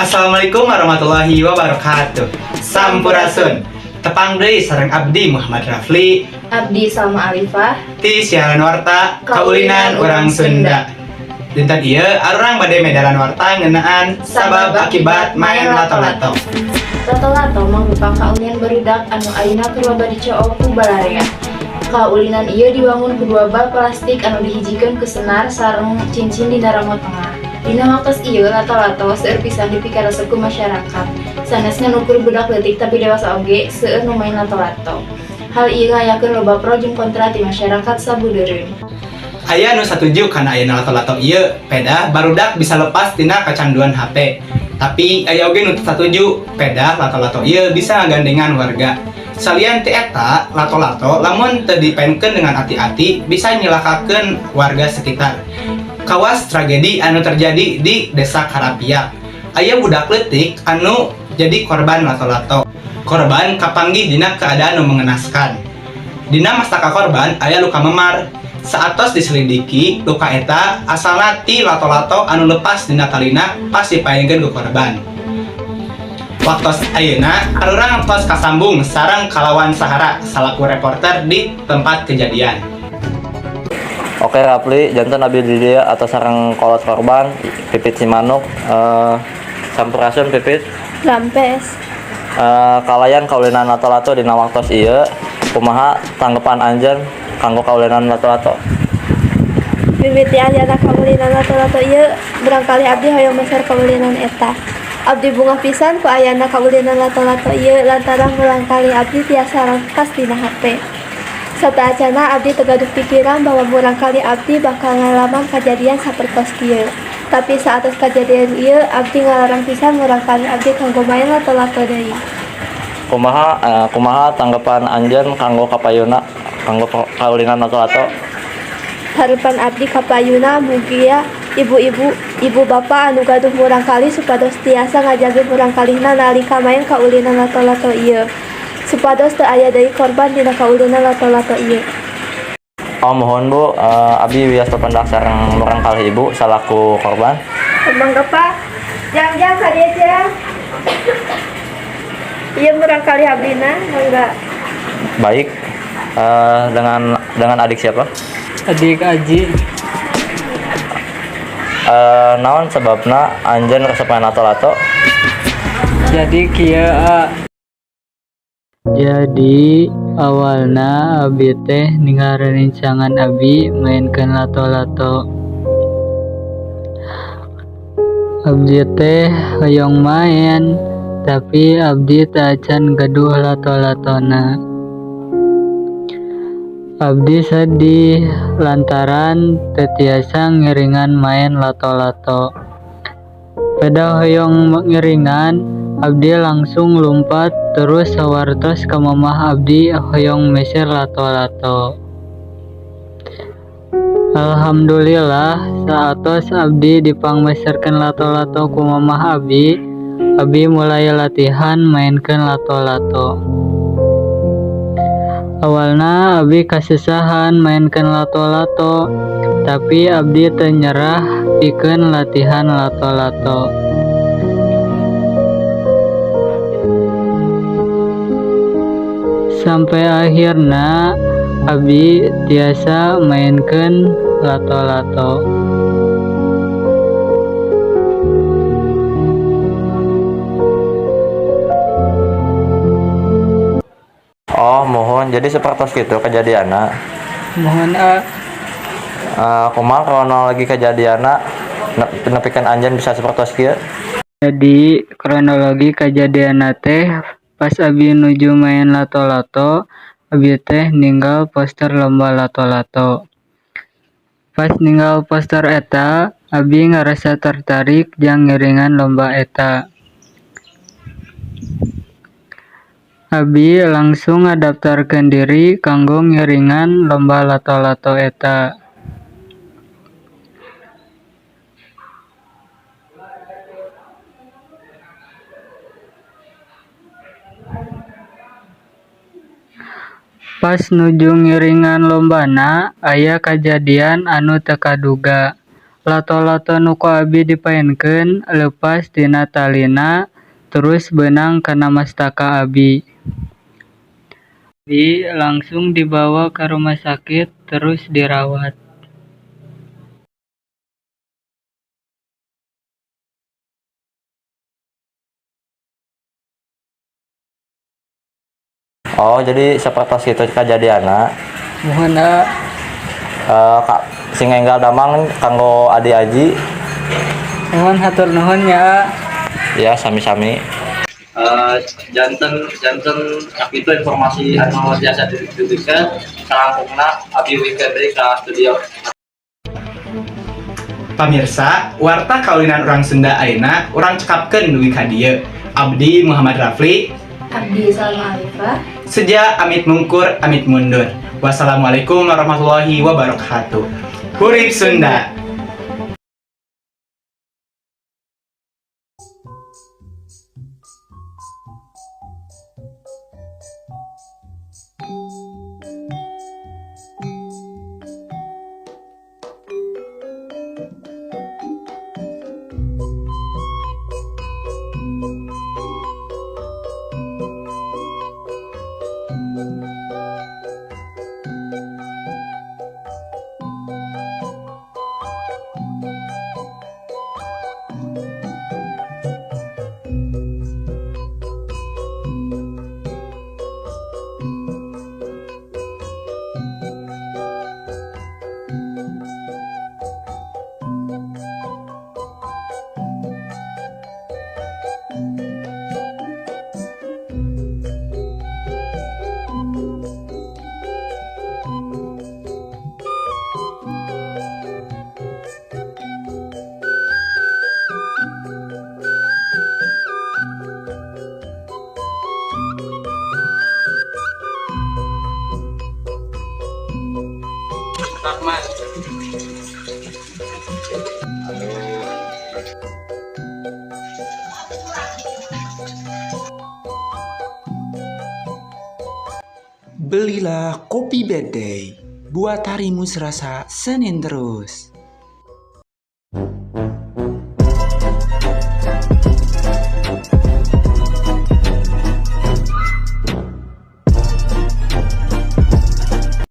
Assalamualaikum warahmatullahi wabarakatuh. Sampurasun. Tepang deui sareng abdi Muhammad Rafli. Abdi Salma Arifah. Ti siaran warta kaulinan urang Sunda. Dinten ieu arurang bade medaran warta ngeunaan sabab akibat main lato-lato. Lato-lato mangrupa kaulinan barudak anu ayeuna keur loba dicoo ku balarea. Kaulinan ieu diwangun ku dua bal plastik anu dihijikeun ku senar sareng cincin dina rangga tengah. Dina waktos ieu lato-lato seueur pisan dipikaresep ku masyarakat. Sanesna nukur budak leutik tapi dewasa oge seueur nu main lato-lato. Hal ieu ngayakeun loba pro jeung kontra ti masyarakat sabudeureun. Aya nu satuju kana ayeuna lato-lato ieu pedah barudak bisa lepas tina kecanduan HP. Tapi aya oge nu teu satuju pedah lato-lato ieu bisa ngagandengan warga. Salian ti eta lato-lato lamun teu dipaenkeun dengan hati-hati bisa nyilakakeun warga sekitar. Kawas tragedi anu terjadi di Desa Karapiak. Aya budak leutik anu jadi korban lato-lato. Korban kapanggih dina keadaan anu mengenaskan. Dina mastaka korban aya luka memar. Saatos diselidiki, luka eta asalna ti lato-lato anu lepas dina talina pas dipaenkeun ku korban. Waktos ayeuna arurang tos kasambung sareng kalawan sahara salaku reporter di tempat kejadian. Oke Rafli, jantan abdi di dia atau sarang kolot korban Pipit Simanuk, sampurasun Pipit. Lampes. Kalayan kaulinan lato-lato dina waktos ieu, kumaha tanggapan anjeun kanggo kaulinan lato-lato? Mimiti ayeuna kaulinan lato-lato ieu barangkali abdi hoyong meser kaulinan eta. Abdi bunga pisan ku ayeuna kaulinan lato-lato ieu lantaran barangkali abdi tiasa rangkas dina HP. Sateacana abdi tegaduh pikiran bahwa barangkali abdi bakal ngalaman kejadian sapertos kieu. Tapi saatos kejadian ieu abdi ngalarang pisan barangkali abdi kanggo main lato-lato deui. Kumaha tanggapan anjeun kanggo kapayuna kanggo kaulinan lato-lato? Harapan abdi kapayuna mugia ibu bapak anu gaduh murangkali supados tiasa ngajaga murangkalihna nalika main kaulinan lato-lato ieu. Supados teu aya deui korban dina kaulinan lato-lato ieu. Mohon Bu, abdi wios papendak sareng murangkalih ibu salaku korban. Mangga Pak. Jang ka dieu jang. Ieu murangkalih abdina, mangga. Baik. Dengan adik siapa? Adik Aji. Naon sebabna anjeun resep main lato-lato? Jadi awalna abi teh ningarencangan abi mainkeun lato-lato. Abdi teh hoyong main, tapi abdi teu acan gaduh lato-latona. Abdi sedih lantaran teu tiasa ngiringan main lato-lato. Pada hoyong ngiringan, abdi langsung lompat terus sawartos ka mamah abdi hoyong meser lato-lato. Alhamdulillah saatos abdi dipangmeserkeun lato-lato ku mamah abdi mulai latihan mainkeun lato-lato. Awalna abdi kasusahan mainkeun lato-lato, tapi abdi teu nyerah pikeun latihan lato-lato. Sampai akhirna abdi tiasa mainkeun lato-lato. Mohon jadi sepertos gitu kejadianna. Mohon Kumaha kronologi kejadianna nepikeun anjeun bisa sepertos kieu? Jadi kronologi kejadian teh pas abi nuju main lato-lato, abi teh ninggal poster lomba lato-lato. Pas ninggal poster eta, abi ngarasa tertarik jang ngiringan lomba eta. Abi langsung ngadaptarkeun diri kanggo ngiringan lomba lato-lato eta. Pas nuju ngiringan lombana, aya kajadian anu teu kaduga. Lato-lato nu ku abi dipaenkeun leupas tina talina terus beunang kana mastaka abi. Abi langsung dibawa ke rumah sakit terus dirawat. Oh, jadi seperti itu kejadianna. Mohon Kak sing enggal damang kanggo adi aji. mohon hatur nuhun ya. Ya, sami-sami. Janten itu informasi anu biasa diberikan selangkungna abi weekend ka studio. Pamirsa, warta kaulinan orang Sunda ayeuna urang cekapkeun dugi ka dieu. Abdi Muhammad Rafli, Abdi Salma Alifah. seja amit mungkur amit mundur. Wassalamualaikum warahmatullahi wabarakatuh. Hurip Sunda. Rahmat. Belilah kopi Bad Day, buat harimu serasa Senin terus.